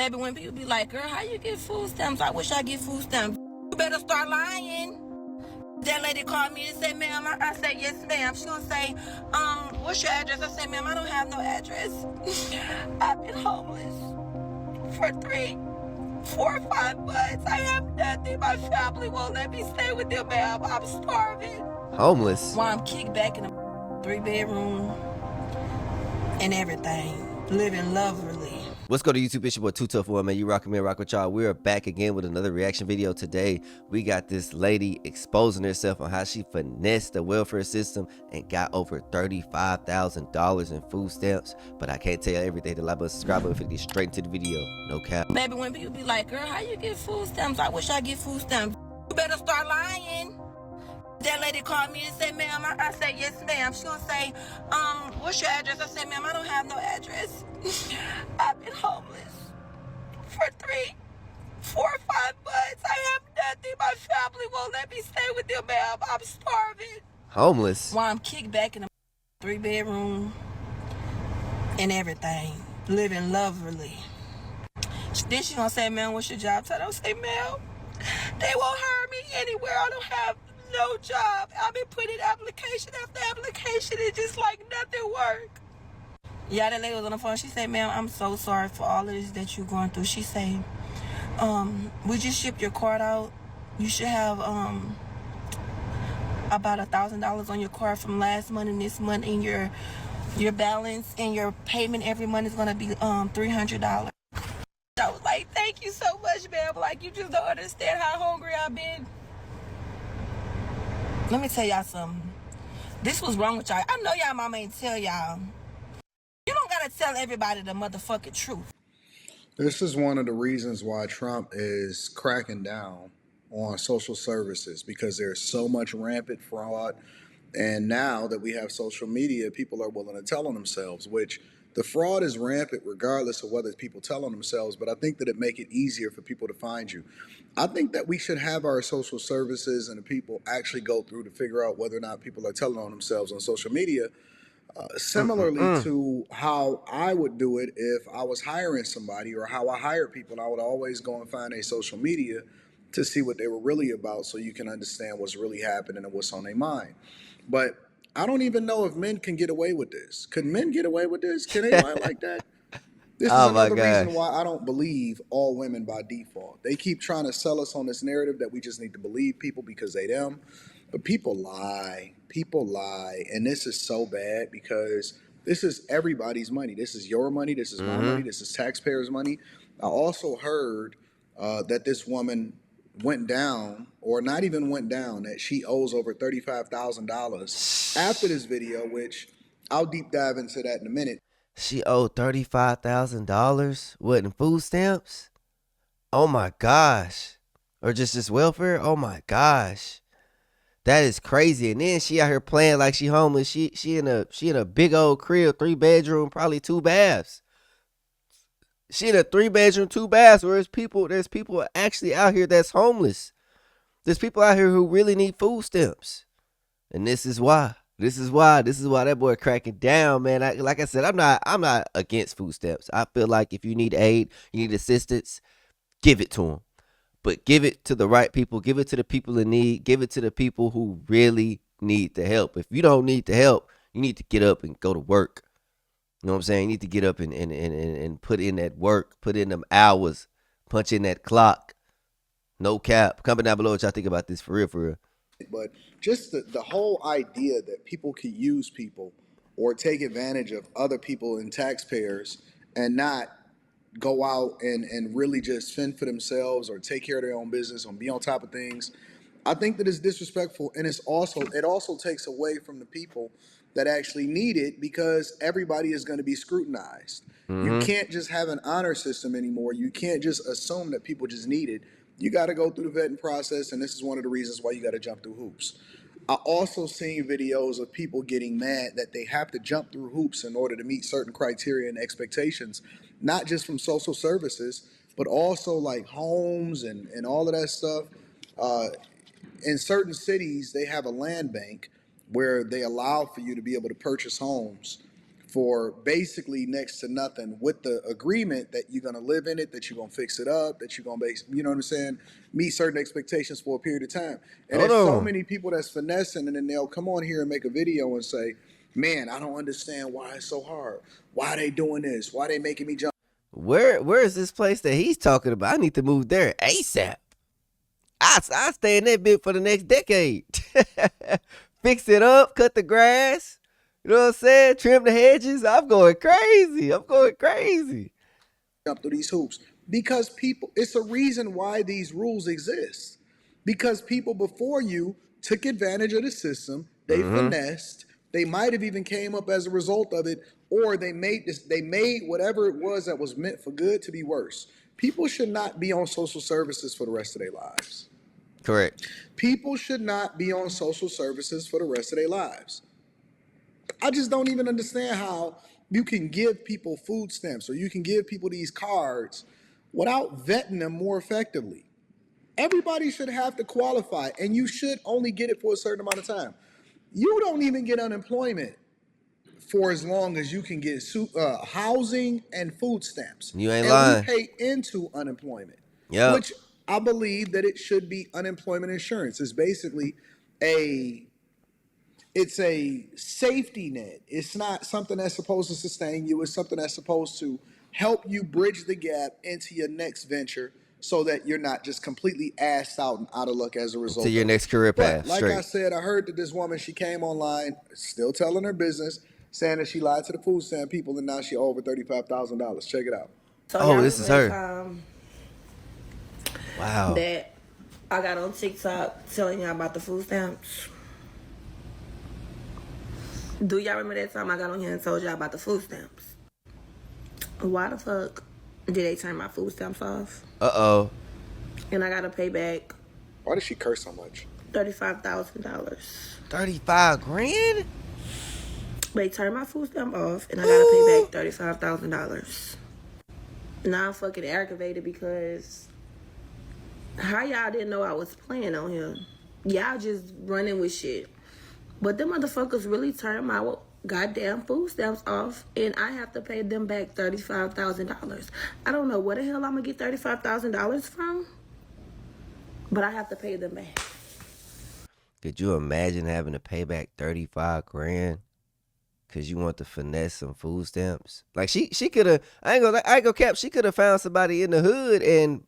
Baby, when people be like, girl, how you get food stamps? I wish I get food stamps. You better start lying. That lady called me and said, ma'am, I said, yes, ma'am. She gonna say, what's your address? I said, ma'am, I don't have no address. I've been homeless for 3, 4, 5 months. I have nothing. My family won't let me stay with them, ma'am. I'm starving. Homeless? While I'm kicked back in a 3-bedroom and everything. Living lovely. What's good to YouTube? It's your boy Too Tough One, man. You rockin' me, rock with y'all. We're back again with another reaction video today. We got this lady exposing herself on how she finessed the welfare system and got over $35,000 in food stamps. But I can't tell you everything. The like button, subscribe button, if you get straight into the video. No cap. Baby, when people be like, girl, how you get food stamps? I wish I get food stamps. You better start lying. That lady called me and said, ma'am, I said, yes, ma'am. She gonna say, what's your address? I said, ma'am, I don't have no address. I've been homeless for 3, 4, 5 months. I have nothing. My family won't let me stay with them, ma'am. I'm starving. Homeless? While I'm kicked back in a 3-bedroom and everything. Living lovely. Then she gonna say, ma'am, what's your job title? I say, ma'am, they won't hire me anywhere. I don't have no job. I've been putting application after application. It's just like nothing work. Yeah, that lady was on the phone. She said, ma'am, I'm so sorry for all of this that you're going through. She said, we just shipped your card out. You should have about $1,000 on your card from last month and this month, and your balance and your payment every month is gonna be $300. I was like, thank you so much, ma'am. Like, you just don't understand how hungry I've been. Let me tell y'all something. This was wrong with y'all. I know y'all mama ain't tell y'all. You don't gotta tell everybody the motherfucking truth. This is one of the reasons why Trump is cracking down on social services, because there's so much rampant fraud. And now that we have social media, people are willing to tell on themselves, which the fraud is rampant regardless of whether people tell on themselves. But I think that it make it easier for people to find you. I think that we should have our social services and the people actually go through to figure out whether or not people are telling on themselves on social media. Similarly to how I would do it if I was hiring somebody, or how I hire people, I would always go and find a social media to see what they were really about, so you can understand what's really happening and what's on their mind. But I don't even know if men can get away with this. Could men get away with this? Can they lie like that? This is Oh my another reason gosh. why I don't believe all women by default. They keep trying to sell us on this narrative that we just need to believe people because they them. But people lie. People lie. And this is so bad because this is everybody's money. This is your money. This is my money. This is taxpayers' money. I also heard that this woman went down, or not even went down, that she owes over $35,000 after this video, which I'll deep dive into that in a minute. She owed $35,000? What, in food stamps? Oh my gosh. Or just welfare? Oh my gosh. That is crazy. And then she out here playing like she homeless. She in a big old crib, 3-bedroom, probably 2 baths. She in a 3-bedroom, 2 baths, where there's people actually out here that's homeless. There's people out here who really need food stamps. And this is why. This is why that boy cracking down, man. Like I said, I'm not against food stamps. I feel like if you need aid, you need assistance, give it to them. But give it to the right people. Give it to the people in need. Give it to the people who really need the help. If you don't need the help, you need to get up and go to work. You know what I'm saying? You need to get up and put in that work, put in them hours, punch in that clock. No cap. Comment down below what y'all think about this, for real, for real. But just the whole idea that people could use people or take advantage of other people and taxpayers and not go out and really just fend for themselves or take care of their own business or be on top of things, I think that is disrespectful. And it also takes away from the people that actually need it, because everybody is going to be scrutinized. You can't just have an honor system anymore. You can't just assume that people just need it. You got to go through the vetting process, and this is one of the reasons why you got to jump through hoops. I also seen videos of people getting mad that they have to jump through hoops in order to meet certain criteria and expectations, not just from social services, but also like homes and all of that stuff. In certain cities, they have a land bank where they allow for you to be able to purchase homes for basically next to nothing, with the agreement that you're going to live in it, that you're going to fix it up, that you're going to you know what I'm saying, meet certain expectations for a period of time. And Hold there's so on. many people that's finessing, and then they'll come on here and make a video and say, man, I don't understand why it's so hard. Why are they doing this? Why are they making me jump? Where is this place that he's talking about? I need to move there ASAP. I stay in that bit for the next decade. Fix it up, cut the grass. You know what I'm saying? Trim the hedges. I'm going crazy. I'm going crazy. Jump through these hoops? Because people, it's a reason why these rules exist. Because people before you took advantage of the system, they finessed, they might have even came up as a result of it, or they made whatever it was that was meant for good to be worse. People should not be on social services for the rest of their lives. Correct. People should not be on social services for the rest of their lives. I just don't even understand how you can give people food stamps or you can give people these cards without vetting them more effectively. Everybody should have to qualify, and you should only get it for a certain amount of time. You don't even get unemployment for as long as you can get housing and food stamps. You ain't And we lying. pay into unemployment, Yep. which I believe that it should be unemployment insurance. It's basically a it's a safety net. It's not something that's supposed to sustain you. It's something that's supposed to help you bridge the gap into your next venture so that you're not just completely assed out and out of luck as a To result your of it. next career But path. like I Straight. said, I heard that this woman, she came online, still telling her business, saying that she lied to the food stamp people and now she over $35,000. Check it out. So Oh, y'all this is remember that her. time Wow. that I got on TikTok telling y'all about the food stamps? Do y'all remember that time I got on here and told y'all about the food stamps? Why the fuck did they turn my food stamps off? Uh-oh. And I gotta pay back Why does she curse so much? $35,000. 35 grand? They turned my food stamp off and I gotta pay back $35,000. Now I'm fucking aggravated because how y'all didn't know I was playing on here? Y'all just running with shit. But them motherfuckers really turned my goddamn food stamps off and I have to pay them back $35,000. I don't know where the hell I'm gonna get $35,000 from, but I have to pay them back. Could you imagine having to pay back 35 grand? Cause you want to finesse some food stamps? Like she could have, I ain't gonna cap, she could have found somebody in the hood and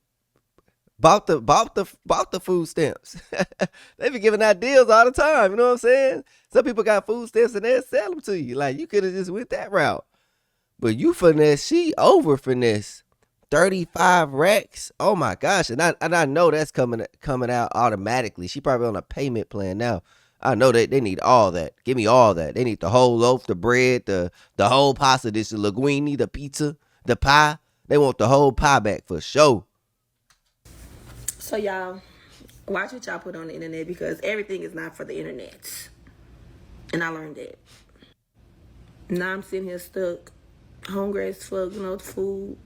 bought the food stamps. They be giving out deals all the time, you know what I'm saying? Some people got food stamps and they'll sell them to you. Like you could have just went that route. But you finesse, she over finesse. 35 racks. Oh my gosh. And I know that's coming out automatically. She probably on a payment plan now. I know they need all that. Give me all that. They need the whole loaf, the bread, the whole pasta dish, the linguine, the pizza, the pie. They want the whole pie back for sure. So y'all, watch what y'all put on the internet because everything is not for the internet. And I learned that. Now I'm sitting here stuck, hungry as fuck, no food.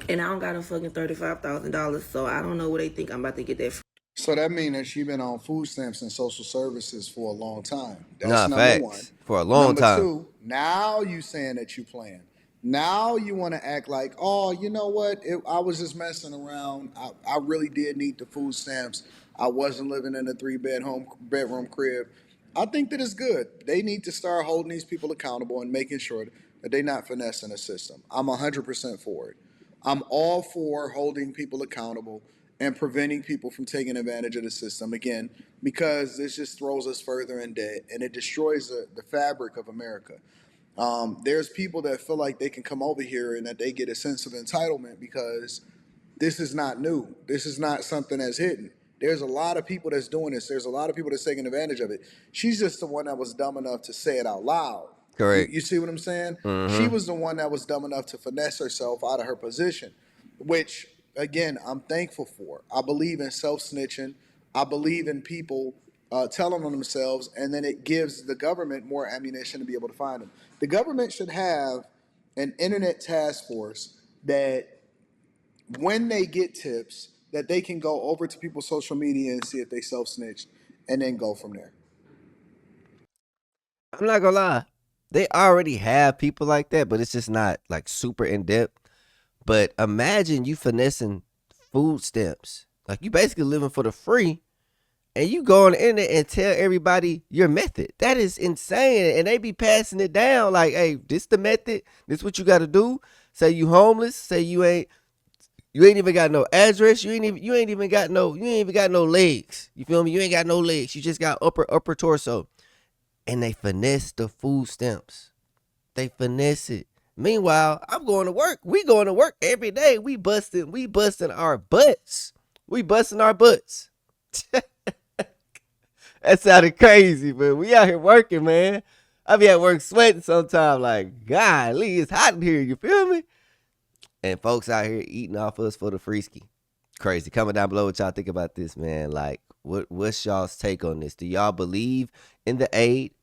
And I don't got no fucking $35,000, so I don't know where they think I'm about to get that from. So that means that she been on food stamps and social services for a long time. That's Nah, number one. facts. For a long Number time. two, now you saying that you playing. Now you want to act like, oh, you know what? I was just messing around. I really did need the food stamps. I wasn't living in a bedroom crib. I think that it's good. They need to start holding these people accountable and making sure that they're not finessing the system. I'm 100% for it. I'm all for holding people accountable and preventing people from taking advantage of the system again, because this just throws us further in debt and it destroys the fabric of America. There's people that feel like they can come over here and that they get a sense of entitlement because this is not new. This is not something that's hidden. There's a lot of people that's doing this. There's a lot of people that's taking advantage of it. She's just the one that was dumb enough to say it out loud. Correct. You see what I'm saying? She was the one that was dumb enough to finesse herself out of her position, which, again, I'm thankful for. I believe in self-snitching. I believe in people telling on themselves, and then it gives the government more ammunition to be able to find them. The government should have an internet task force that when they get tips, that they can go over to people's social media and see if they self-snitched and then go from there. I'm not gonna lie. They already have people like that, but it's just not like super in depth. But imagine you finessing food stamps. Like you basically living for the free and you go on the internet and tell everybody your method. That is insane. And they be passing it down like, hey, this the method. This what you gotta do. Say you homeless. Say you ain't even got no address. You ain't even got no legs. You feel me? You ain't got no legs. You just got upper torso. And they finesse the food stamps. They finesse it. Meanwhile, I'm going to work. We going to work every day. We busting our butts. We busting our butts. That sounded crazy, but we out here working, man. I be at work sweating sometimes, like, golly, it's hot in here, you feel me? And folks out here eating off us for the free ski. Crazy. Comment down below what y'all think about this, man. Like, what's y'all's take on this? Do y'all believe in the aid?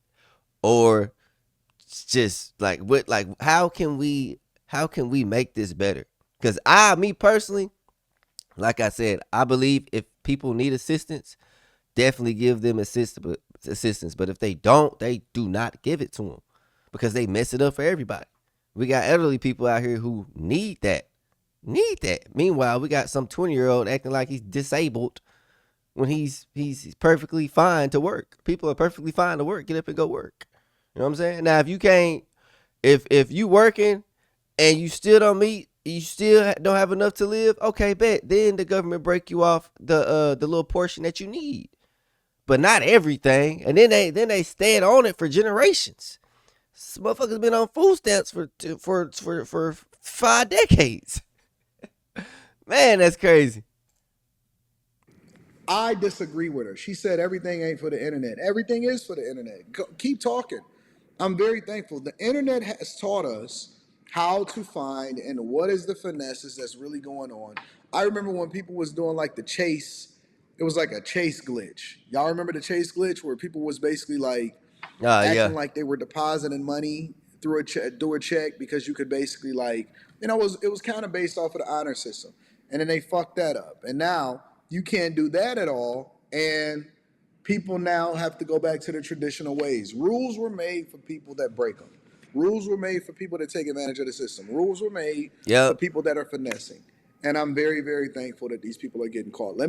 Or just like how can we make this better? Because me personally, like I said, I believe if people need assistance, definitely give them assistance. But if they don't, they do not give it to them because they mess it up for everybody. We got elderly people out here who need that. Need that. Meanwhile, we got some 20-year-old acting like he's disabled when he's perfectly fine to work. People are perfectly fine to work. Get up and go work. You know what I'm saying? Now, if you can't, if you working and you still don't have enough to live, okay, bet. Then the government break you off the little portion that you need, but not everything. And then they stand on it for generations. Some motherfuckers been on food stamps for 5 decades. Man, that's crazy. I disagree with her. She said everything ain't for the internet. Everything is for the internet. Keep talking. I'm very thankful. The internet has taught us how to find and what is the finesses that's really going on. I remember when people was doing like the chase. It was like a chase glitch. Y'all remember the chase glitch where people was basically like Yeah. acting like they were depositing money through a check because you could basically like it was kind of based off of the honor system, and then they fucked that up, and now you can't do that at all, and people now have to go back to the traditional ways. Rules were made for people that break them. Rules were made for people that take advantage of the system. Rules were made for Yep. people that are finessing, and I'm very very thankful that these people are getting caught. Let me